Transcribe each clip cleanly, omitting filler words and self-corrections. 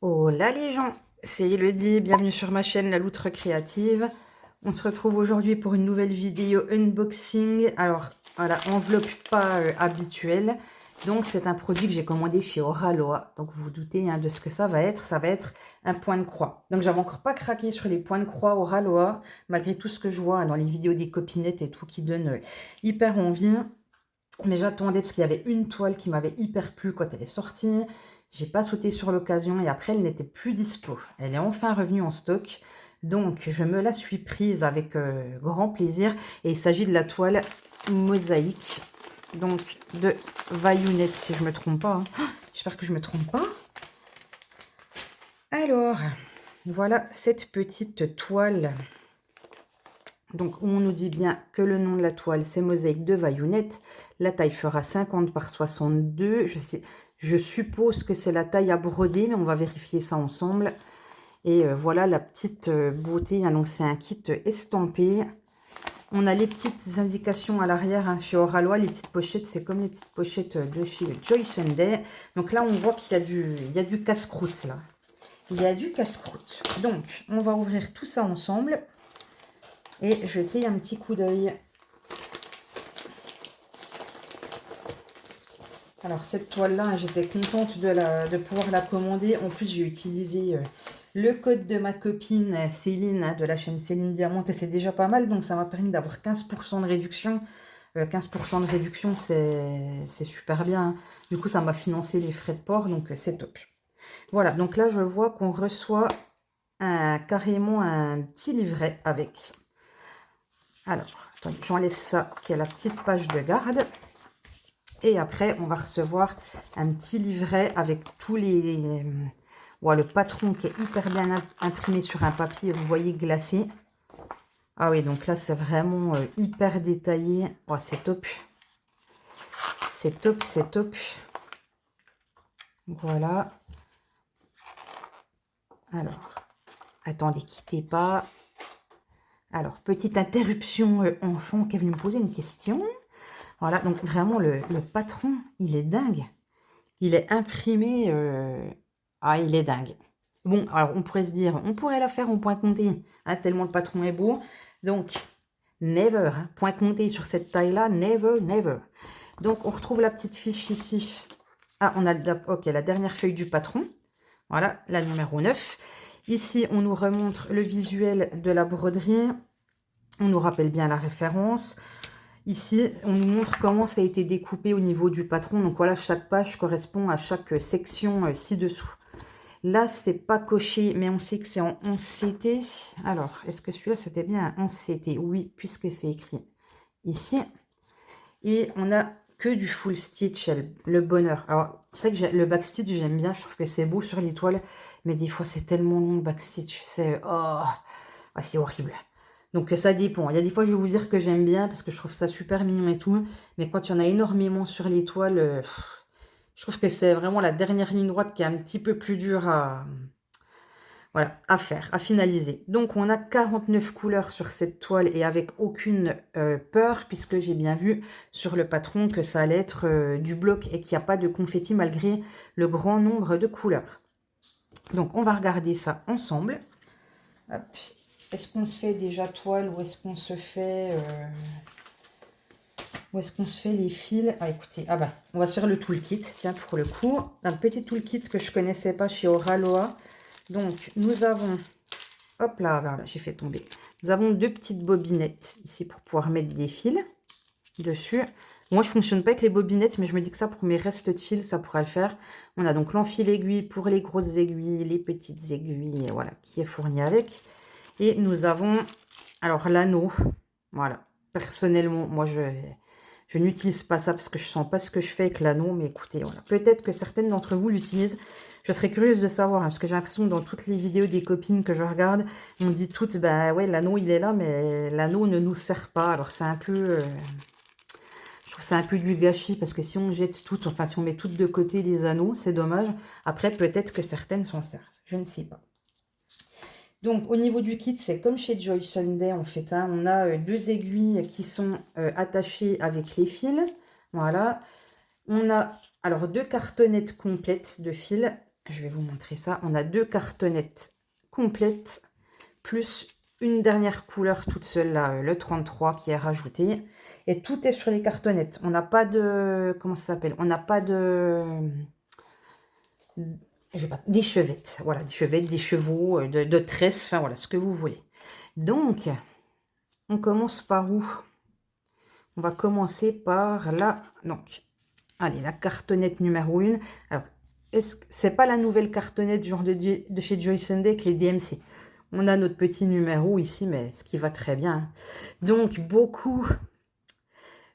Hola les gens, c'est Elodie, bienvenue sur ma chaîne La Loutre Créative. On se retrouve aujourd'hui pour une nouvelle vidéo unboxing. Alors, voilà, enveloppe pas habituelle. Donc, c'est un produit que j'ai commandé chez Oraloa. Donc, vous vous doutez hein, de ce que ça va être. Ça va être un point de croix. Donc, j'avais encore pas craqué sur les points de croix Oraloa, malgré tout ce que je vois dans les vidéos des copinettes et tout qui donne hyper envie. Mais j'attendais parce qu'il y avait une toile qui m'avait hyper plu quand elle est sortie. J'ai pas sauté sur l'occasion et après elle n'était plus dispo. Elle est enfin revenue en stock. Donc je me la suis prise avec grand plaisir. Et il s'agit de la toile mosaïque. Donc de Vayounet si je me trompe pas. Hein. J'espère que je me trompe pas. Alors, voilà cette petite toile. Donc, on nous dit bien que le nom de la toile, c'est Mosaïque de Vayounet. La taille fera 50 par 62. Je suppose que c'est la taille à broder, mais on va vérifier ça ensemble. Et voilà la petite beauté. Donc, c'est un kit estampé. On a les petites indications à l'arrière hein, chez Oraloa. Les petites pochettes, c'est comme les petites pochettes de chez Joy Sunday. Donc là, on voit qu'il y a du casse-croûte, là. Il y a du casse-croûte. Donc, on va ouvrir tout ça ensemble et jeter un petit coup d'œil. Alors cette toile-là, j'étais contente de pouvoir la commander. En plus, j'ai utilisé le code de ma copine Céline, hein, de la chaîne Céline Diamante, et c'est déjà pas mal. Donc ça m'a permis d'avoir 15% de réduction. 15% de réduction, c'est super bien. Hein. Du coup, ça m'a financé les frais de port, donc c'est top. Voilà, donc là, je vois qu'on reçoit carrément un petit livret avec. Alors, j'enlève ça, qui est la petite page de garde. Et après, on va recevoir un petit livret avec tous les... Ouais, le patron qui est hyper bien imprimé sur un papier, vous voyez, glacé. Ah oui, donc là, c'est vraiment hyper détaillé. Ouais, c'est top. C'est top, c'est top. Voilà. Alors, attendez, quittez pas. Alors, petite interruption en fond qui est venu me poser une question. Voilà, donc vraiment, le patron, il est dingue. Il est imprimé... Ah, il est dingue. Bon, alors on pourrait se dire, on pourrait la faire en point compté, hein, tellement le patron est beau. Donc, never, hein, point compté sur cette taille-là, never, never. Donc, on retrouve la petite fiche ici. Ah, on a ok, la dernière feuille du patron. Voilà, la numéro 9. Ici, on nous remontre le visuel de la broderie. On nous rappelle bien la référence. Ici, on nous montre comment ça a été découpé au niveau du patron. Donc voilà, chaque page correspond à chaque section ci-dessous. Là, c'est pas coché, mais on sait que c'est en 11CT. Alors, est-ce que celui-là, c'était bien un 11CT? Oui, puisque c'est écrit ici. Et on a que du full stitch, le bonheur. Alors, c'est vrai que le backstitch, j'aime bien. Je trouve que c'est beau sur les toiles. Mais des fois, c'est tellement long, le backstitch. C'est... Oh, c'est horrible. Donc ça dépend. Il y a des fois, je vais vous dire que j'aime bien parce que je trouve ça super mignon et tout. Mais quand il y en a énormément sur les toiles, je trouve que c'est vraiment la dernière ligne droite qui est un petit peu plus dure voilà, à faire, à finaliser. Donc on a 49 couleurs sur cette toile et avec aucune peur puisque j'ai bien vu sur le patron que ça allait être du bloc et qu'il n'y a pas de confetti malgré le grand nombre de couleurs. Donc on va regarder ça ensemble. Hop. Est-ce qu'on se fait déjà toile ou est-ce qu'on se fait... Où est-ce qu'on se fait les fils? Ah, écoutez, ah bah, on va se faire le toolkit, tiens, pour le coup. Un petit toolkit que je connaissais pas chez Oraloa. Donc, nous avons... Hop là, voilà, j'ai fait tomber. Nous avons deux petites bobinettes ici pour pouvoir mettre des fils dessus. Moi, je ne fonctionne pas avec les bobinettes, mais je me dis que ça, pour mes restes de fils, ça pourra le faire. On a donc l'enfil aiguille pour les grosses aiguilles, les petites aiguilles, voilà, qui est fourni avec. Et nous avons, alors, l'anneau. Voilà. Personnellement, moi, je n'utilise pas ça parce que je ne sens pas ce que je fais avec l'anneau. Mais écoutez, voilà. Peut-être que certaines d'entre vous l'utilisent. Je serais curieuse de savoir, hein, parce que j'ai l'impression que dans toutes les vidéos des copines que je regarde, on dit toutes, bah ouais, l'anneau, il est là, mais l'anneau ne nous sert pas. Alors, c'est un peu... je trouve ça un peu du gâchis parce que si on jette toutes, enfin si on met toutes de côté les anneaux, c'est dommage. Après, peut-être que certaines s'en servent. Je ne sais pas. Donc, au niveau du kit, c'est comme chez Joy Sunday, en fait. Hein, on a deux aiguilles qui sont attachées avec les fils. Voilà. On a, alors, deux cartonnettes complètes de fils. je vais vous montrer ça. On a 2 cartonnettes complètes, plus une dernière couleur toute seule, là, le 33 qui est rajouté. Et tout est sur les cartonnettes. On n'a pas de... Comment ça s'appelle? On n'a pas de... Des chevettes. Voilà, des chevettes, des chevaux, de tresses, enfin voilà, ce que vous voulez. Donc, on commence par où? On va commencer par là. Donc, allez, la cartonnette numéro 1. Alors, c'est pas la nouvelle cartonnette genre de chez Joy Sunday avec les DMC. On a notre petit numéro ici, mais ce qui va très bien. Hein. Donc, beaucoup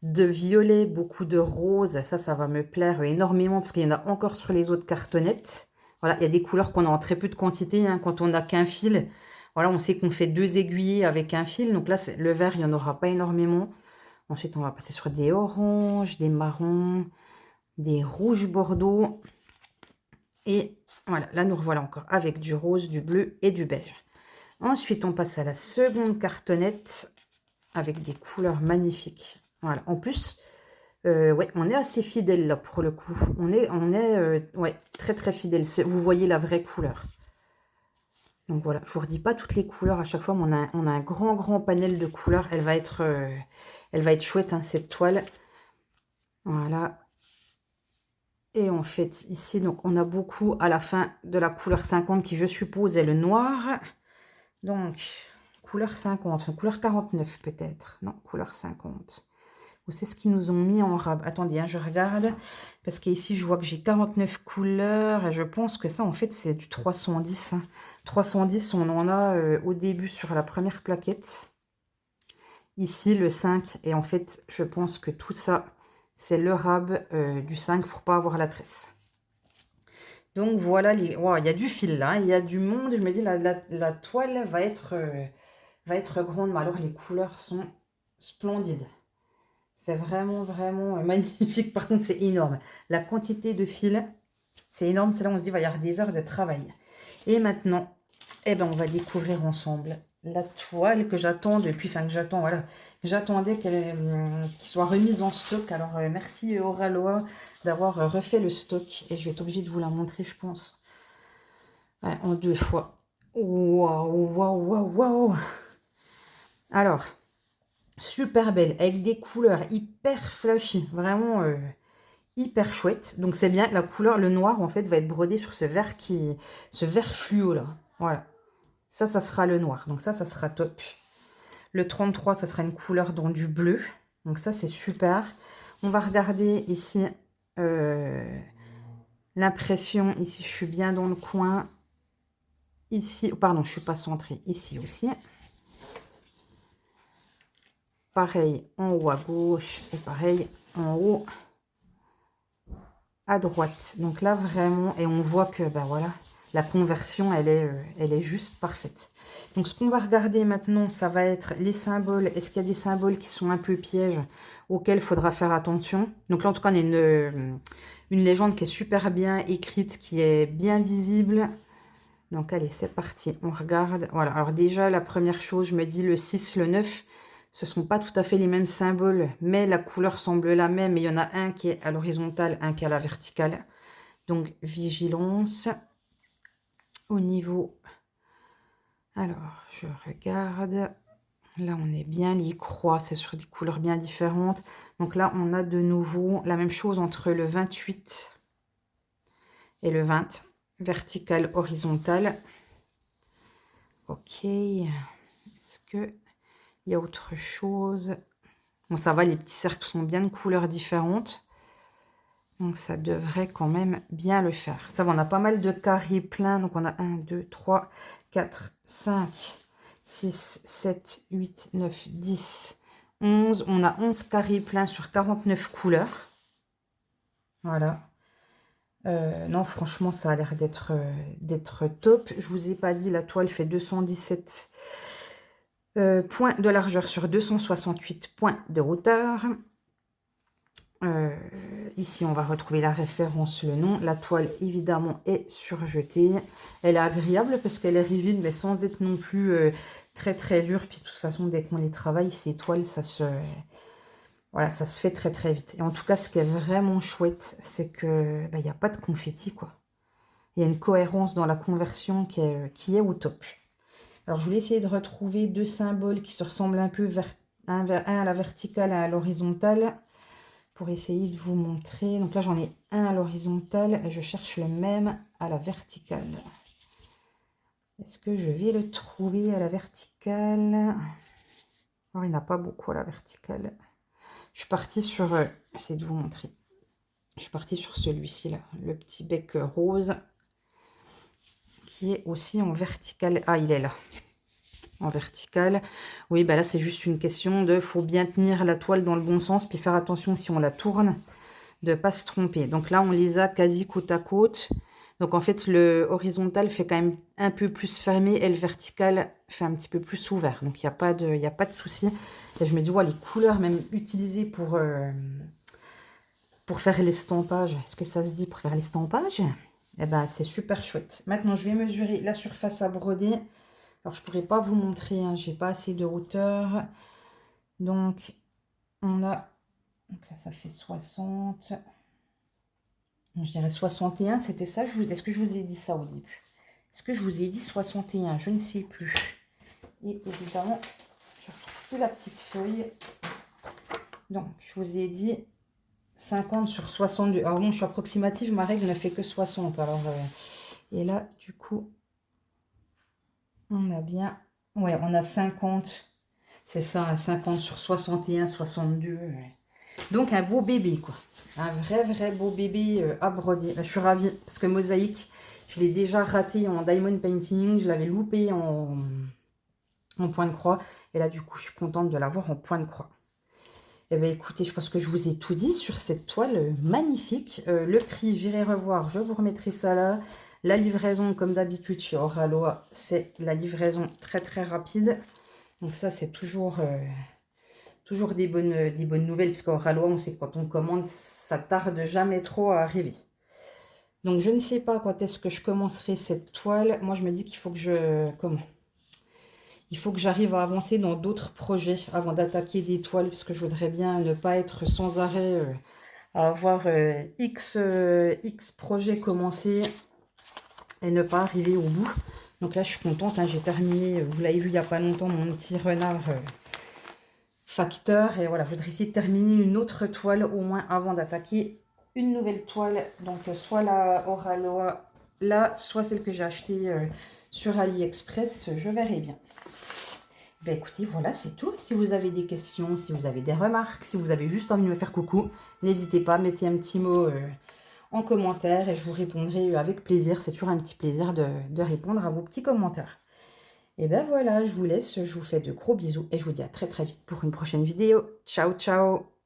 de violet, beaucoup de rose. Ça va me plaire énormément parce qu'il y en a encore sur les autres cartonnettes. Voilà, il y a des couleurs qu'on a en très peu de quantité. Hein, quand on n'a qu'un fil, voilà, on sait qu'on fait 2 aiguillés avec un fil. Donc là, le vert, il n'y en aura pas énormément. Ensuite, on va passer sur des oranges, des marrons, des rouges bordeaux. Et voilà, là, nous revoilà encore avec du rose, du bleu et du beige. Ensuite, on passe à la seconde cartonnette avec des couleurs magnifiques. Voilà, en plus, ouais, on est assez fidèle là pour le coup. On est ouais, très très fidèle. Vous voyez la vraie couleur. Donc voilà, je vous redis pas toutes les couleurs à chaque fois, mais on a un grand panel de couleurs. Elle va être chouette, hein, cette toile. Voilà. Et en fait, ici, donc on a beaucoup à la fin de la couleur 50 qui, je suppose, est le noir. Donc, couleur 50, couleur 49 peut-être. Non, couleur 50. Ou c'est ce qu'ils nous ont mis en rab. Attendez, hein, je regarde. Parce qu'ici, je vois que j'ai 49 couleurs. Et je pense que ça, en fait, c'est du 310. Hein. 310, on en a au début sur la première plaquette. Ici, le 5. Et en fait, je pense que tout ça, c'est le rab du 5 pour pas avoir la tresse. Donc voilà, wow, il y a du fil là, il y a du monde. Je me dis, la toile va être grande, mais alors les couleurs sont splendides. C'est vraiment magnifique. Par contre, c'est énorme. La quantité de fil, c'est énorme. C'est là où on se dit, il va y avoir des heures de travail. Et maintenant, eh ben, on va découvrir ensemble la toile que j'attends depuis, enfin que j'attends, voilà. J'attendais qu'elle soit remise en stock. Alors, merci Oraloa d'avoir refait le stock. Et je vais être obligée de vous la montrer, je pense. Ouais, en 2 fois. Waouh. Alors, super belle, avec des couleurs hyper flashy. Vraiment hyper chouette. Donc, c'est bien. La couleur, le noir, en fait, va être brodé sur ce vert fluo, là. Voilà. Ça sera le noir. Donc ça sera top. Le 33, ça sera une couleur dans du bleu. Donc ça, c'est super. On va regarder ici l'impression. Ici, je suis bien dans le coin. Ici, pardon, je ne suis pas centrée. Ici aussi. Pareil en haut à gauche et pareil en haut à droite. Donc là, vraiment, et on voit que, ben voilà, la conversion, elle est juste parfaite. Donc, ce qu'on va regarder maintenant, ça va être les symboles. Est-ce qu'il y a des symboles qui sont un peu pièges auxquels il faudra faire attention? Donc là, en tout cas, on a une légende qui est super bien écrite, qui est bien visible. Donc, allez, c'est parti. On regarde. Voilà. Alors déjà, la première chose, je me dis le 6, le 9, ce ne sont pas tout à fait les mêmes symboles, mais la couleur semble la même. Et il y en a un qui est à l'horizontale, un qui est à la verticale. Donc, vigilance. Au niveau... Alors, je regarde. Là, on est bien. Les croix, c'est sur des couleurs bien différentes. Donc là, on a de nouveau la même chose entre le 28 et le 20. Vertical, horizontal. Ok. Est-ce qu'il y a autre chose? Bon, ça va, les petits cercles sont bien de couleurs différentes. Donc, ça devrait quand même bien le faire. Ça va, on a pas mal de carrés pleins. Donc, on a 1, 2, 3, 4, 5, 6, 7, 8, 9, 10, 11. On a 11 carrés pleins sur 49 couleurs. Voilà. Non, franchement, ça a l'air d'être top. Je vous ai pas dit, la toile fait 217 points de largeur sur 268 points de hauteur. Ici, on va retrouver la référence, le nom. La toile, évidemment, est surjetée. Elle est agréable parce qu'elle est rigide, mais sans être non plus très dure. Puis, de toute façon, dès qu'on les travaille, ces toiles, voilà, ça se fait très vite. Et en tout cas, ce qui est vraiment chouette, c'est que il n'y a pas de confetti, quoi. il y a une cohérence dans la conversion qui est au top. Alors, je voulais essayer de retrouver deux symboles qui se ressemblent un peu, un à la verticale et un à l'horizontale, pour essayer de vous montrer. Donc là, j'en ai un à l'horizontale et je cherche le même à la verticale. Est-ce que je vais le trouver à la verticale? Alors, il n'y en a pas beaucoup à la verticale. Je suis partie sur... j'essaie de vous montrer. Je suis partie sur celui-ci, là. Le petit bec rose. Qui est aussi en verticale. Ah, il est là. En verticale. Oui, bah là, c'est juste une question de... faut bien tenir la toile dans le bon sens. Puis faire attention si on la tourne, de ne pas se tromper. Donc là, on les a quasi côte à côte. Donc en fait, le horizontal fait quand même un peu plus fermé et le vertical fait un petit peu plus ouvert. Donc il n'y a pas de souci. Et je me dis, ouais, les couleurs même utilisées pour faire l'estampage. Est-ce que ça se dit pour faire l'estampage? Eh ben, c'est super chouette. Maintenant, je vais mesurer la surface à broder. Alors, je ne pourrais pas vous montrer, hein, j'ai pas assez de hauteur. Donc, on a... Donc là, ça fait 60... Je dirais 61, c'était ça. Est-ce que je vous ai dit ça au début? Est-ce que je vous ai dit 61? Je ne sais plus. Et évidemment, je ne retrouve plus la petite feuille. Donc, je vous ai dit 50 sur 62. Alors bon, je suis approximative, ma règle ne fait que 60. Alors, et là, du coup, on a bien... Ouais, on a 50. C'est ça, 50 sur 61, 62. Ouais. Donc, un beau bébé, quoi. Un vrai beau bébé à broder. Là, je suis ravie parce que Mosaïque, je l'ai déjà raté en diamond painting. Je l'avais loupé en point de croix. Et là, du coup, je suis contente de l'avoir en point de croix. Eh bien, écoutez, je pense que je vous ai tout dit sur cette toile magnifique. Le prix, j'irai revoir. Je vous remettrai ça là. La livraison, comme d'habitude, chez Oraloa, c'est la livraison très rapide. Donc ça, c'est toujours des bonnes nouvelles, parce qu'Oraloa, on sait que quand on commande, ça tarde jamais trop à arriver. Donc, je ne sais pas quand est-ce que je commencerai cette toile. Moi, je me dis qu'il faut que il faut que j'arrive à avancer dans d'autres projets avant d'attaquer des toiles, parce que je voudrais bien ne pas être sans arrêt à avoir X projets commencés et ne pas arriver au bout. Donc là, je suis contente, hein, j'ai terminé, vous l'avez vu il n'y a pas longtemps, mon petit renard facteur. Et voilà, je voudrais essayer de terminer une autre toile au moins avant d'attaquer une nouvelle toile. Donc soit la Oraloa là, soit celle que j'ai achetée sur AliExpress, je verrai bien. Ben écoutez, voilà, c'est tout. Si vous avez des questions, si vous avez des remarques, si vous avez juste envie de me faire coucou, n'hésitez pas, mettez un petit mot en commentaire et je vous répondrai avec plaisir. C'est toujours un petit plaisir de répondre à vos petits commentaires. Et ben voilà, je vous laisse, je vous fais de gros bisous et je vous dis à très vite pour une prochaine vidéo. Ciao, ciao!